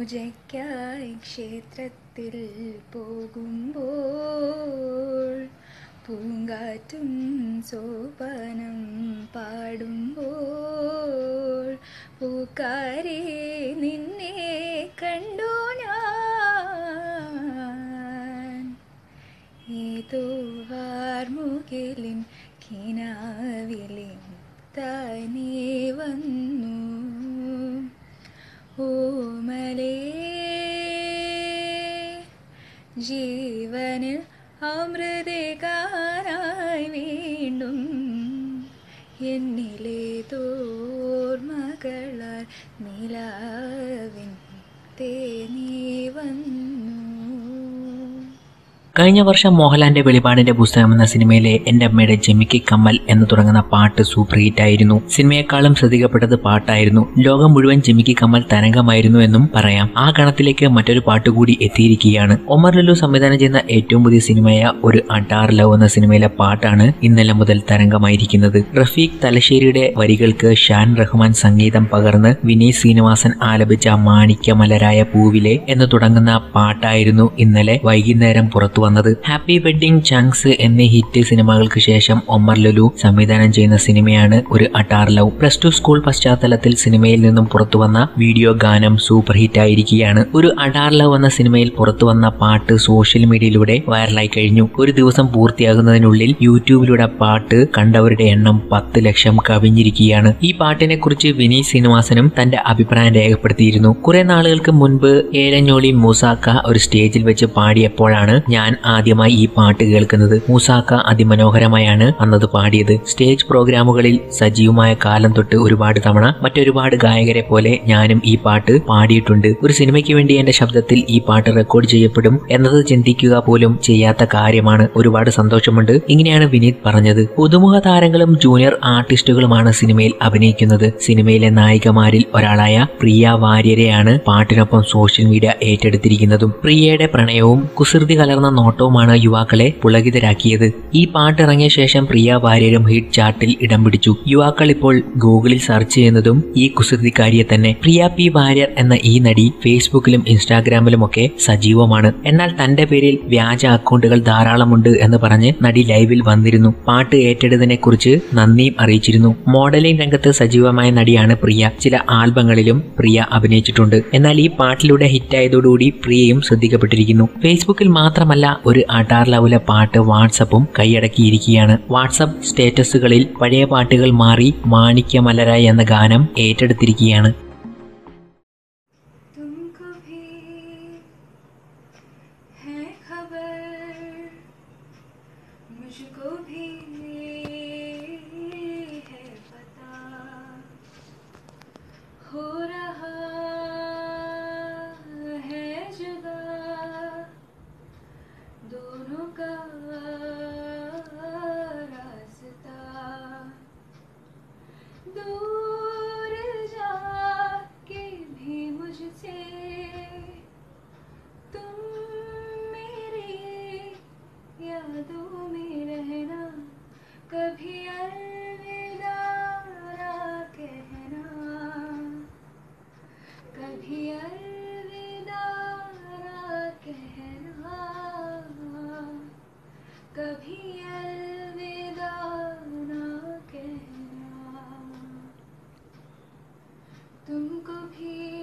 പൂജയ്ക്കായി ക്ഷേത്രത്തിൽ പോകുമ്പോൾ പൂങ്കാറ്റും സോപാനം പാടുമ്പോൾ പൂക്കാരി നിന്നെ കണ്ടു ഞാൻ ഏതോ വാർമുകിലിൻ കിനാവിലെ താനേ വന്നു ഓമലേ ജീവനിൽ അമൃതേകാനായി വീണ്ടും എന്നിലേതോർമകളാൽ നിലാവിൻ തേനീ വന്നു. കഴിഞ്ഞ വർഷം മോഹൻലാലിന്റെ വെളിപാടിന്റെ പുസ്തകം എന്ന സിനിമയിലെ എന്റെ അമ്മയുടെ ജിമിക്കി കമ്മൽ എന്ന് തുടങ്ങുന്ന പാട്ട് സൂപ്പർ ഹിറ്റ് ആയിരുന്നു. സിനിമയെക്കാളും ശ്രദ്ധിക്കപ്പെട്ടത് പാട്ടായിരുന്നു. ലോകം മുഴുവൻ ജിമിക്കി കമ്മൽ തരംഗമായിരുന്നു എന്നും പറയാം. ആ ഗണത്തിലേക്ക് മറ്റൊരു പാട്ടുകൂടി എത്തിയിരിക്കുകയാണ്. ഒമർ ലുലു സംവിധാനം ചെയ്യുന്ന ഏറ്റവും പുതിയ സിനിമയായ ഒരു അഡാർ ലവ് എന്ന സിനിമയിലെ പാട്ടാണ് ഇന്നലെ മുതൽ തരംഗമായിരിക്കുന്നത്. റഫീഖ് തലശ്ശേരിയുടെ വരികൾക്ക് ഷാൻ റഹ്മാൻ സംഗീതം പകർന്ന് വിനീത് ശ്രീനിവാസൻ ആലപിച്ച മാണിക്യമലരായ പൂവിലെ എന്ന് തുടങ്ങുന്ന പാട്ടായിരുന്നു ഇന്നലെ വൈകുന്നേരം പുറത്തു വന്നത്. ഹാപ്പി വെഡ്ഡിംഗ് ചങ്ക്സ് എന്നീ ഹിറ്റ് സിനിമകൾക്ക് ശേഷം ഒമർ ലുലു സംവിധാനം ചെയ്യുന്ന സിനിമയാണ് ഒരു Adaar love. Plus two school പശ്ചാത്തലത്തിൽ സിനിമയിൽ നിന്നും പുറത്തുവന്ന വീഡിയോ ഗാനം സൂപ്പർ ഹിറ്റ് ആയിരിക്കുകയാണ്. ഒരു അഡാർ ലവ് എന്ന സിനിമയിൽ പുറത്തുവന്ന പാട്ട് സോഷ്യൽ മീഡിയയിലൂടെ വൈറലായി കഴിഞ്ഞു. ഒരു ദിവസം പൂർത്തിയാകുന്നതിനുള്ളിൽ യൂട്യൂബിലൂടെ പാട്ട് കണ്ടവരുടെ എണ്ണം 10 ലക്ഷം കവിഞ്ഞിരിക്കുകയാണ്. ഈ പാട്ടിനെ കുറിച്ച് വിനീത് ശ്രീനിവാസനും തന്റെ അഭിപ്രായം രേഖപ്പെടുത്തിയിരുന്നു. കുറെ നാളുകൾക്ക് മുൻപ് ഏഴഞ്ഞോളി മൂസാക്ക ഒരു സ്റ്റേജിൽ വെച്ച് പാടിയപ്പോഴാണ് ഞാൻ ആദ്യമായി ഈ പാട്ട് കേൾക്കുന്നത്. മൂസാക്ക അതിമനോഹരമായാണ് അന്നത് പാടിയത്. സ്റ്റേജ് പ്രോഗ്രാമുകളിൽ സജീവമായ കാലം തൊട്ട് ഒരുപാട് തവണ മറ്റൊരുപാട് ഗായകരെ പോലെ ഞാനും ഈ പാട്ട് പാടിയിട്ടുണ്ട്. ഒരു സിനിമയ്ക്ക് വേണ്ടി എന്റെ ശബ്ദത്തിൽ ഈ പാട്ട് റെക്കോർഡ് ചെയ്യപ്പെടും എന്നത് ചിന്തിക്കുക പോലും ചെയ്യാത്ത കാര്യമാണ്. ഒരുപാട് സന്തോഷമുണ്ട്. ഇങ്ങനെയാണ് വിനീത് പറഞ്ഞത്. പുതുമുഖ താരങ്ങളും ജൂനിയർ ആർട്ടിസ്റ്റുകളുമാണ് സിനിമയിൽ അഭിനയിക്കുന്നത്. സിനിമയിലെ നായികമാരിൽ ഒരാളായ പ്രിയ വാര്യരെയാണ് പാട്ടിനൊപ്പം സോഷ്യൽ മീഡിയ ഏറ്റെടുത്തിരിക്കുന്നതും. പ്രിയയുടെ പ്രണയവും കുസൃതി കലർന്ന നോട്ടവുമാണ് യുവാക്കളെ പുളകിതരാക്കിയത്. ഈ പാട്ട് ഇറങ്ങിയ ശേഷം പ്രിയ വാര്യരും ഹിറ്റ് ചാർട്ടിൽ ഇടം പിടിച്ചു. യുവാക്കൾ ഇപ്പോൾ ഗൂഗിളിൽ സെർച്ച് ചെയ്യുന്നതും ഈ കുസൃതിക്കാരിയെ തന്നെ. പ്രിയ പി വാര്യർ എന്ന ഈ നടി ഫേസ്ബുക്കിലും ഇൻസ്റ്റാഗ്രാമിലും ഒക്കെ സജീവമാണ്. എന്നാൽ തന്റെ പേരിൽ വ്യാജ അക്കൗണ്ടുകൾ ധാരാളമുണ്ട് എന്ന് പറഞ്ഞ് നടി ലൈവിൽ വന്നിരുന്നു. പാട്ട് ഏറ്റെടുത്തതിനെ കുറിച്ച് നന്ദിയും അറിയിച്ചിരുന്നു. മോഡലിംഗ് രംഗത്ത് സജീവമായ നടിയാണ് പ്രിയ. ചില ആൽബങ്ങളിലും പ്രിയ അഭിനയിച്ചിട്ടുണ്ട്. എന്നാൽ ഈ പാട്ടിലൂടെ ഹിറ്റായതോടുകൂടി പ്രിയയും ശ്രദ്ധിക്കപ്പെട്ടിരിക്കുന്നു. ഫേസ്ബുക്കിൽ മാത്രമല്ല ഒരു അഡാർ ലവിലെ പാട്ട് വാട്സപ്പും കൈയടക്കിയിരിക്കുകയാണ്. വാട്സപ്പ് സ്റ്റേറ്റസുകളിൽ പഴയ പാട്ടുകൾ മാറി മാണിക്യമലരായി എന്ന ഗാനം ഏറ്റെടുത്തിരിക്കുകയാണ്. दूर जाके भी मुझसे तुम मेरी यादों में रहना, कभी अलविदा ना कहना, कभी अलविदा ना कहना, कभी अलविदा ना कहना. तुमको भी